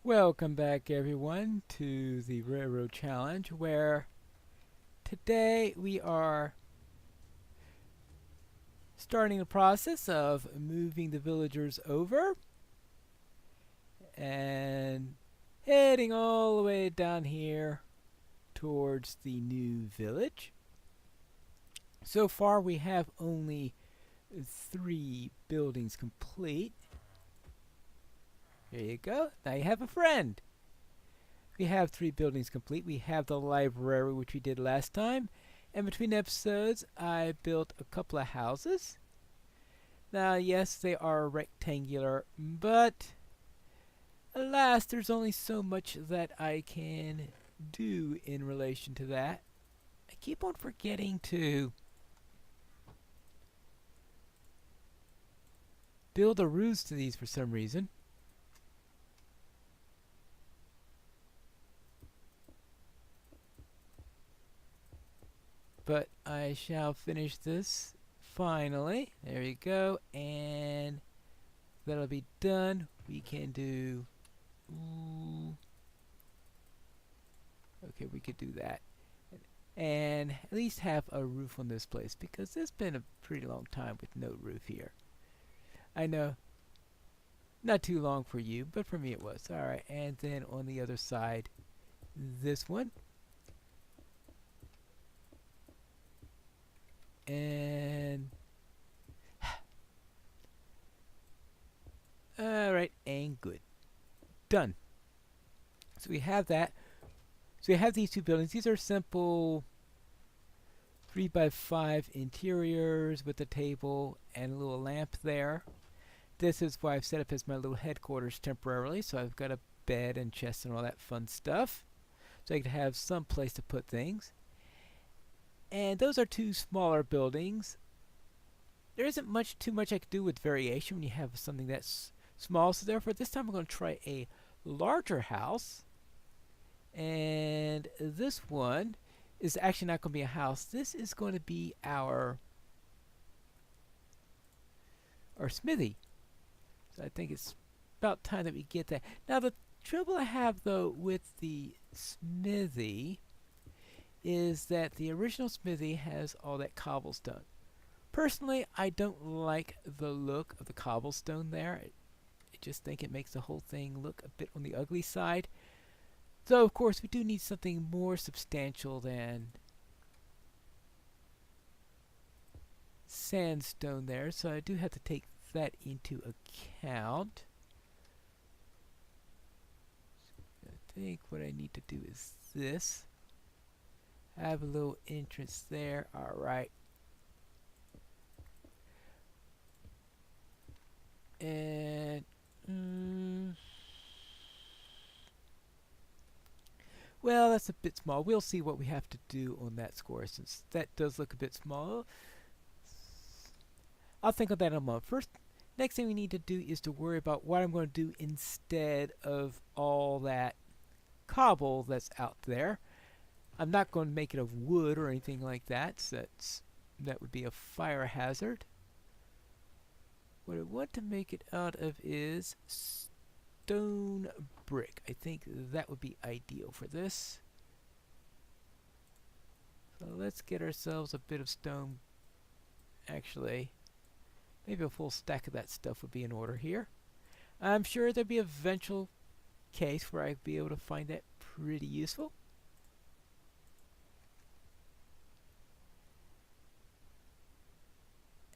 Welcome back, everyone, to the Railroad Challenge, where today we are starting the process of moving the villagers over and heading all the way down here towards the new village. So far, we have only 3 buildings complete. There you go. Now you have a friend. We have 3 buildings complete. We have the library, which we did last time. And between episodes, I built a couple of houses. Now, yes, they are rectangular, but alas, there's only so much that I can do in relation to that. I keep on forgetting to build a roof to these for some reason. But I shall finish this finally. There you go. And that'll be done. We can do... Ooh. Okay, we could do that. And at least have a roof on this place, because it's been a pretty long time with no roof here. I know, not too long for you, but for me it was. Alright, and then on the other side, this one. And alright, and good. Done. So we have that. So we have these 2 buildings. These are simple 3x5 interiors with a table and a little lamp there. This is what I've set up as my little headquarters temporarily. So I've got a bed and chest and all that fun stuff. So I can have some place to put things. And those are 2 smaller buildings. There isn't too much I can do with variation when you have something that's small. So therefore, this time I'm going to try a larger house. And this one is actually not going to be a house. This is going to be our smithy. So I think it's about time that we get that. Now the trouble I have though with the smithy is that the original smithy has all that cobblestone. Personally, I don't like the look of the cobblestone there. I just think it makes the whole thing look a bit on the ugly side. So, of course, we do need something more substantial than sandstone there, so I do have to take that into account. I think what I need to do is this. Have a little entrance there. Alright. And well, that's a bit small. We'll see what we have to do on that score, since that does look a bit small. I'll think of that in a moment. First, next thing we need to do is to worry about what I'm going to do instead of all that cobble that's out there. I'm not going to make it of wood or anything like that, so that would be a fire hazard. What I want to make it out of is stone brick. I think that would be ideal for this. So let's get ourselves a bit of stone. Actually, maybe a full stack of that stuff would be in order here. I'm sure there'll be a eventual case where I'd be able to find that pretty useful.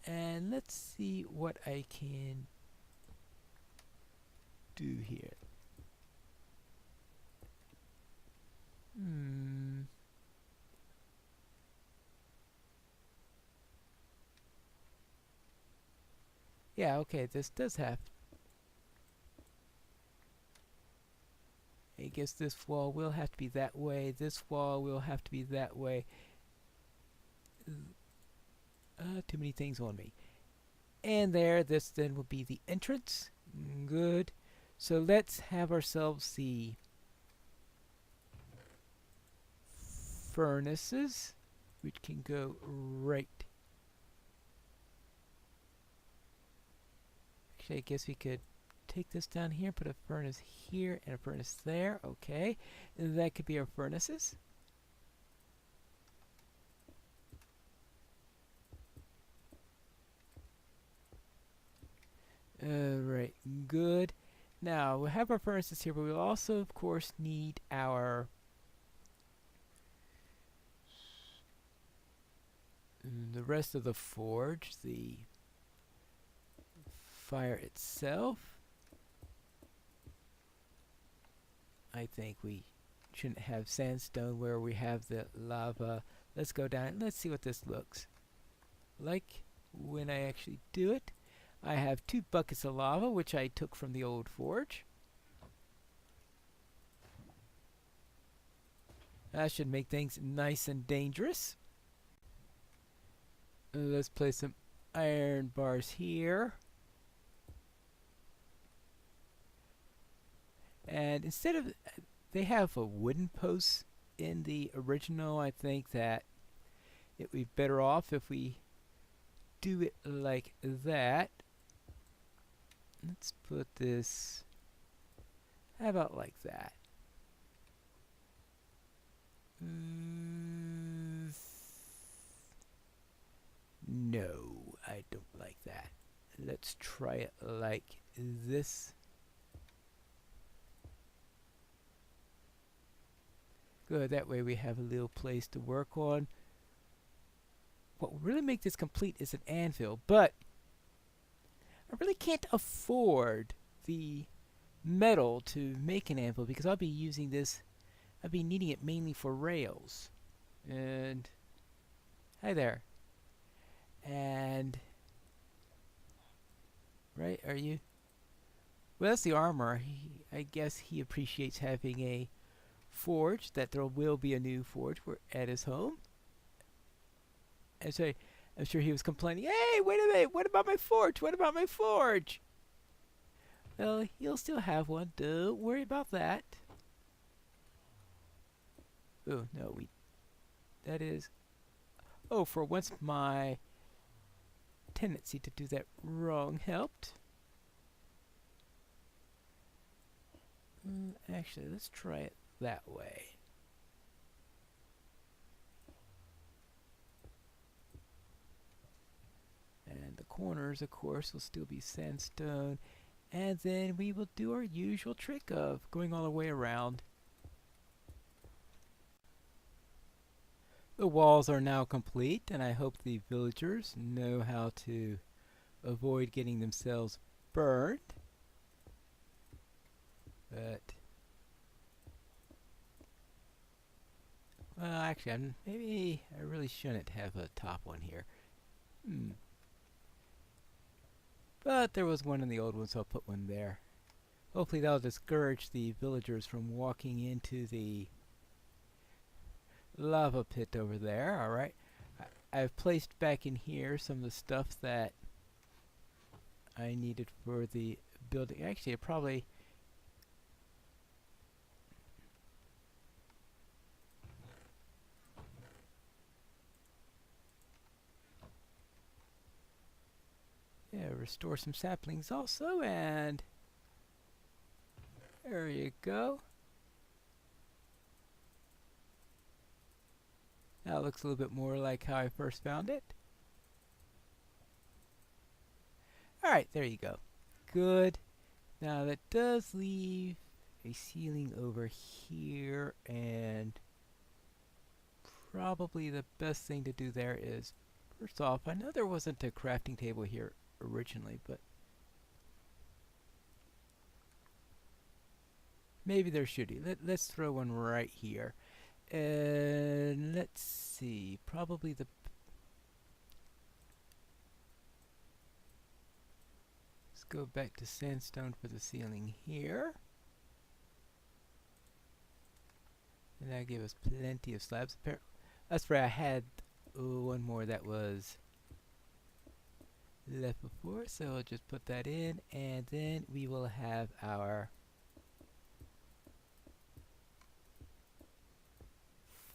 And let's see what I can do here. Yeah, okay, this does have... I guess this wall will have to be that way. This wall will have to be that way. Too many things on me. And there, this then will be the entrance. Good. So let's have ourselves the furnaces, which can go right. Actually, I guess we could take this down here, put a furnace here and a furnace there. Okay, and that could be our furnaces. Alright, good. Now, we'll have our furnaces here, but we'll also, of course, need our the rest of the forge, the fire itself. I think we shouldn't have sandstone where we have the lava. Let's go down and let's see what this looks like when I actually do it. I have 2 buckets of lava, which I took from the old forge. That should make things nice and dangerous. Let's place some iron bars here. And instead of, they have a wooden post in the original. I think that it would be better off if we do it like that. Let's put this, how about like that? No, I don't like that. Let's try it like this. Good, that way we have a little place to work on. What will really make this complete is an anvil, but I really can't afford the metal to make an anvil because I'll be using this, I'll be needing it mainly for rails. And hi there. And right, are you? Well, that's the armor. I guess he appreciates having a forge, that there will be a new forge at his home. And so I'm sure he was complaining, hey, wait a minute, what about my forge? What about my forge? Well, he'll still have one. Don't worry about that. Oh, no, that is, oh, for once my tendency to do that wrong helped. Actually, let's try it that way. And the corners, of course, will still be sandstone. And then we will do our usual trick of going all the way around. The walls are now complete, and I hope the villagers know how to avoid getting themselves burned. But well, actually, maybe I really shouldn't have a top one here. But there was one in the old one, so I'll put one there. Hopefully that'll discourage the villagers from walking into the lava pit over there. Alright. I've placed back in here some of the stuff that I needed for the building. Actually, I probably restore some saplings also, and there you go. Now it looks a little bit more like how I first found it. Alright, there you go. Good. Now that does leave a ceiling over here, and probably the best thing to do there is, first off, I know there wasn't a crafting table here originally, but maybe there should be. Let's throw one right here. And let's see, probably let's go back to sandstone for the ceiling here. And that gave us plenty of slabs. That's where I had one more that was left before, so I'll just put that in, and then we will have our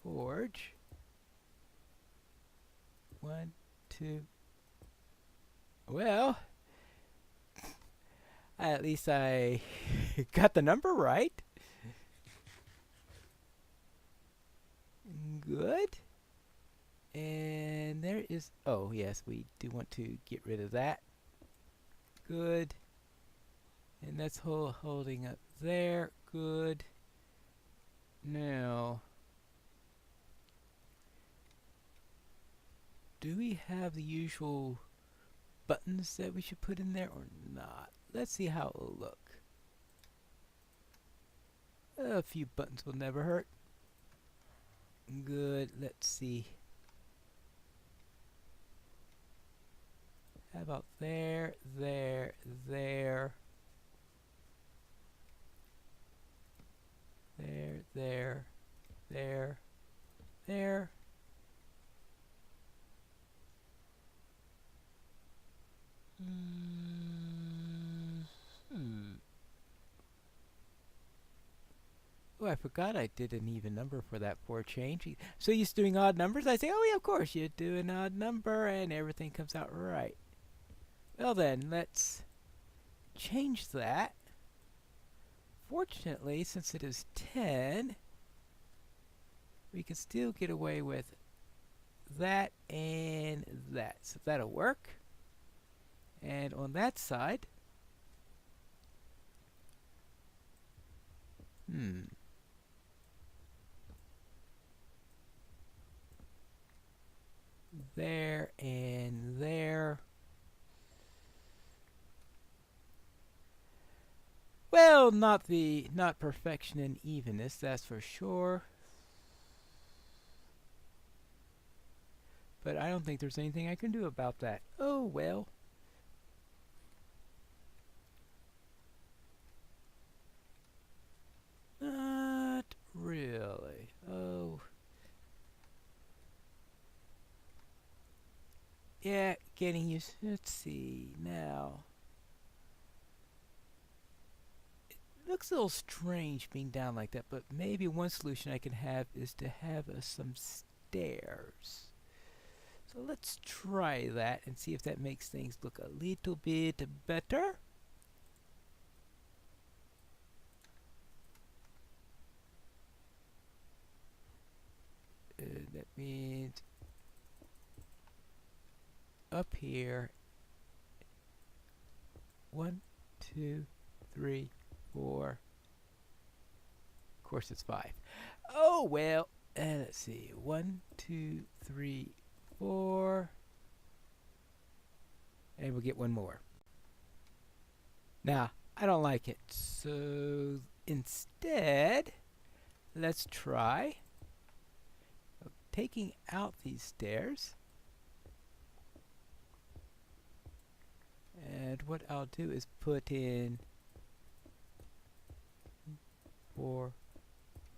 forge. 1, 2. Well, At least I got the number right. Good. And there is, oh yes, we do want to get rid of that. Good. And that's holding up there. Good. Now, do we have the usual buttons that we should put in there or not? Let's see how it will look. A few buttons will never hurt. Good. Let's see. How about there, there, there, there, there, there, there. Oh, I forgot I did an even number for that for a change. So you're doing odd numbers? I say, oh yeah, of course, you do an odd number and everything comes out right. Well then, let's change that. Fortunately, since it is 10, we can still get away with that and that. So that'll work. And on that side, there and there. Well, not perfection and evenness, that's for sure. But I don't think there's anything I can do about that. Oh well. Not really. Oh. Yeah, getting used. Let's see now. It looks a little strange being down like that, but maybe one solution I can have is to have some stairs. So let's try that and see if that makes things look a little bit better. That means up here 1, 2, 3, 4. Of course it's 5. Oh well. Let's see. 1, 2, 3, 4. And we'll get one more. Now, I don't like it. So instead, let's try taking out these stairs. And what I'll do is put in 4,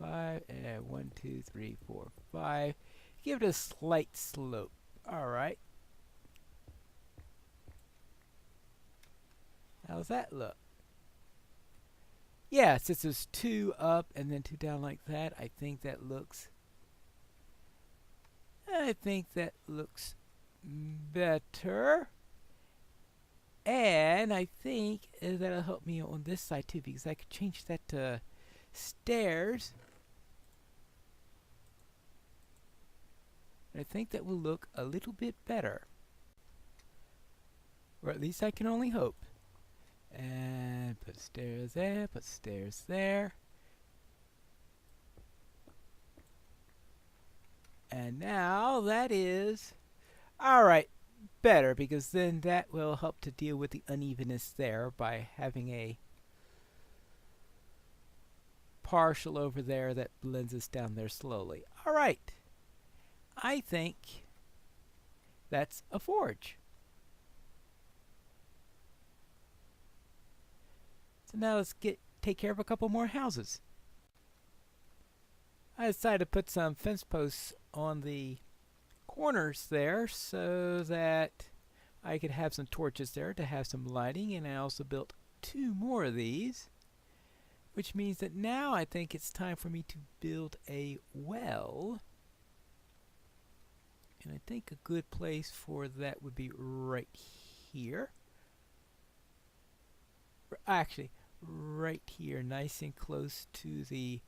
5, and 1, 2, 3, 4, 5. Give it a slight slope. Alright. How's that look? Yeah, since there's 2 up and then 2 down like that, I think that looks better. And I think that'll help me on this side too, because I could change that to stairs. I think that will look a little bit better. Or at least I can only hope. And put stairs there, put stairs there. And now that is alright, better, because then that will help to deal with the unevenness there by having a partial over there that blends us down there slowly. Alright, I think that's a forge. So now let's take care of a couple more houses. I decided to put some fence posts on the corners there so that I could have some torches there to have some lighting, and I also built 2 more of these, which means that now I think it's time for me to build a well. And I think a good place for that would be right here. actually right here, nice and close to the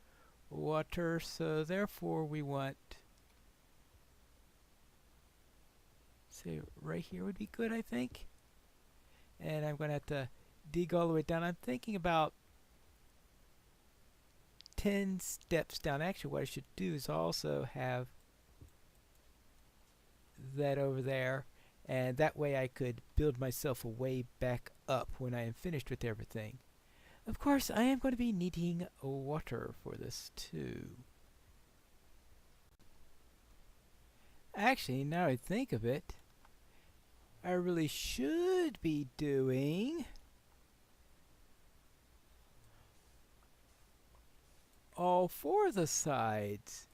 water, so therefore we want, say, right here would be good, I think. And I'm going to have to dig all the way down. I'm thinking about 10 steps down. Actually, what I should do is also have that over there, and that way I could build myself a way back up when I am finished with everything. Of course, I am going to be needing water for this too. Actually, now I think of it, I really should be doing all 4 of the sides.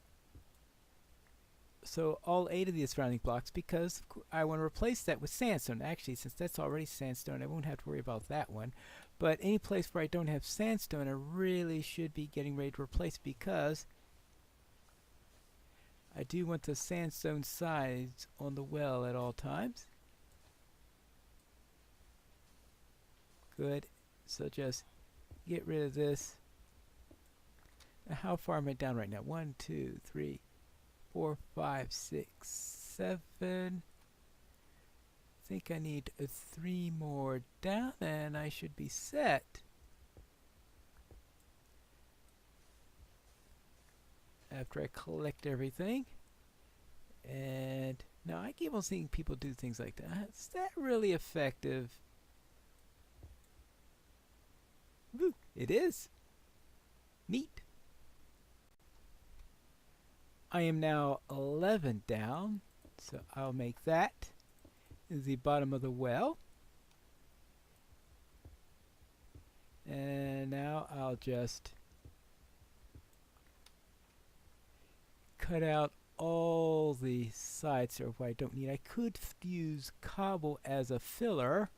So all 8 of the surrounding blocks, because I want to replace that with sandstone. Actually, since that's already sandstone, I won't have to worry about that one. But any place where I don't have sandstone, I really should be getting ready to replace, because I do want the sandstone sides on the well at all times. Good. So just get rid of this. Now, how far am I down right now? 1, 2, 3, 4, 5, 6, 7. I think I need 3 more down and I should be set. After I collect everything. And now I keep on seeing people do things like that. Is that really effective? Woo, it is. Neat. I am now 11 down, so I'll make that the bottom of the well. And now I'll just cut out all the sides of what I don't need. I could use cobble as a filler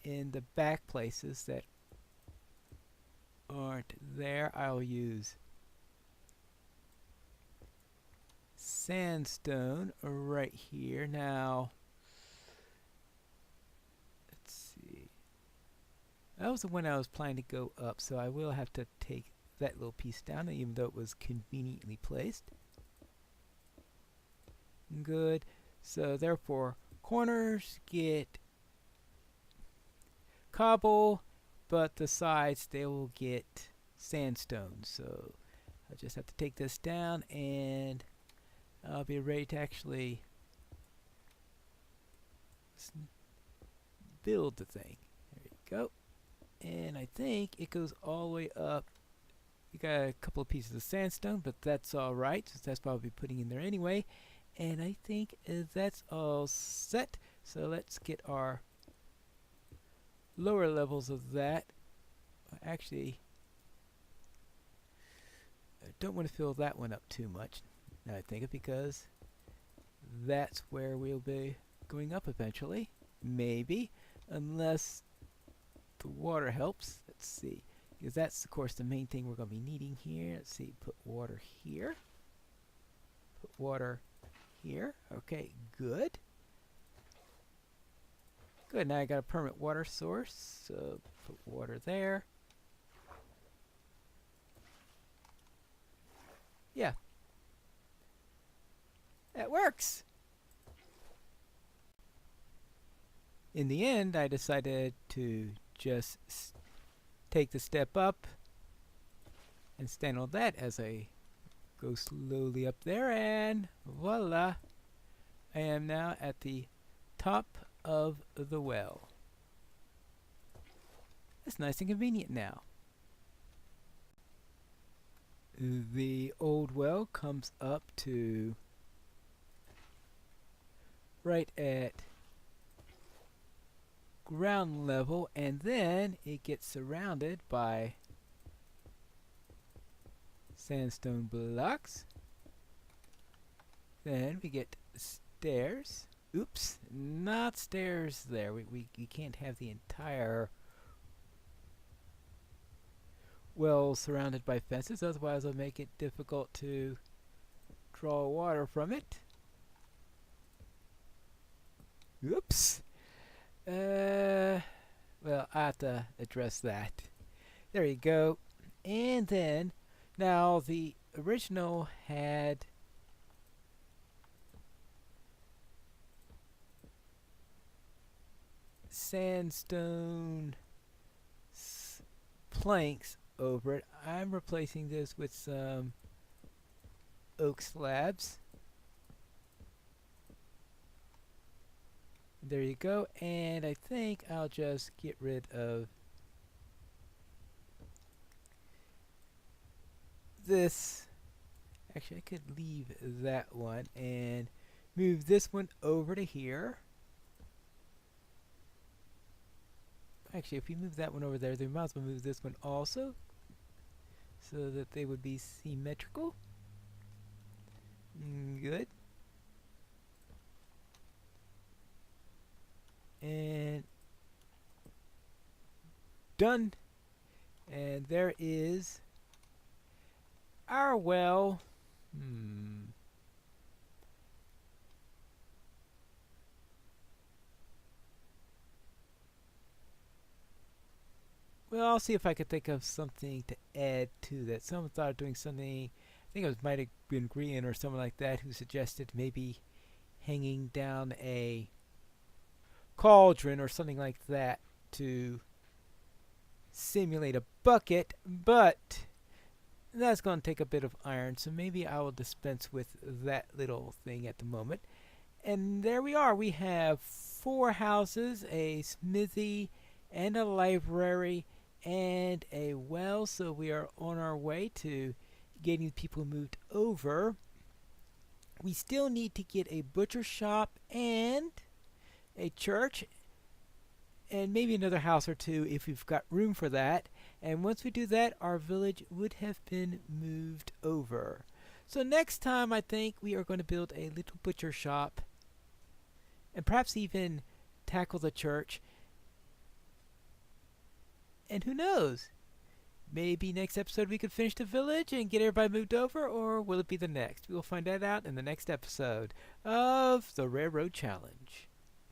in the back places that aren't there. I'll use sandstone right here. Now, let's see. That was the one I was planning to go up, so I will have to take that little piece down, even though it was conveniently placed. Good. So therefore, corners get cobble, but the sides, they will get sandstone. So I'll just have to take this down and I'll be ready to actually build the thing. There you go. And I think it goes all the way up. You got a couple of pieces of sandstone, but that's alright, since that's probably putting in there anyway. And I think that's all set. So let's get our lower levels of that. Actually, I don't want to fill that one up too much, now I think of, because that's where we'll be going up eventually. Maybe, unless the water helps. Let's see, because that's of course the main thing we're going to be needing here. Let's see, put water here, put water here. Okay, good. Good, now I got a permanent water source, so put water there. Yeah, that works. In the end, I decided to just take the step up and stand on that as I go slowly up there, and voila, I am now at the top of the well. It's nice and convenient now. The old well comes up to right at ground level, and then it gets surrounded by sandstone blocks. Then we get stairs. Oops, not stairs there. We can't have the entire well surrounded by fences, otherwise it'll make it difficult to draw water from it. Oops. Well, I have to address that. There you go. And then, now the original had sandstone planks over it. I'm replacing this with some oak slabs. There you go. And I think I'll just get rid of this. Actually, I could leave that one and move this one over to here. Actually, if we move that one over there, then we might as well move this one also, so that they would be symmetrical. Good. And done. And there is our well. Well, I'll see if I could think of something to add to that. Someone thought of doing something. I think it might have been Grian or someone like that who suggested maybe hanging down a cauldron or something like that to simulate a bucket, but that's going to take a bit of iron, so maybe I will dispense with that little thing at the moment. And there we are. We have 4 houses, a smithy, and a library, and a well, so we are on our way to getting people moved over. We still need to get a butcher shop and a church, and maybe another house or two if we've got room for that. And once we do that, our village would have been moved over. So next time, I think we are going to build a little butcher shop and perhaps even tackle the church. And who knows? Maybe next episode we could finish the village and get everybody moved over, or will it be the next? We will find that out in the next episode of the Railroad Challenge.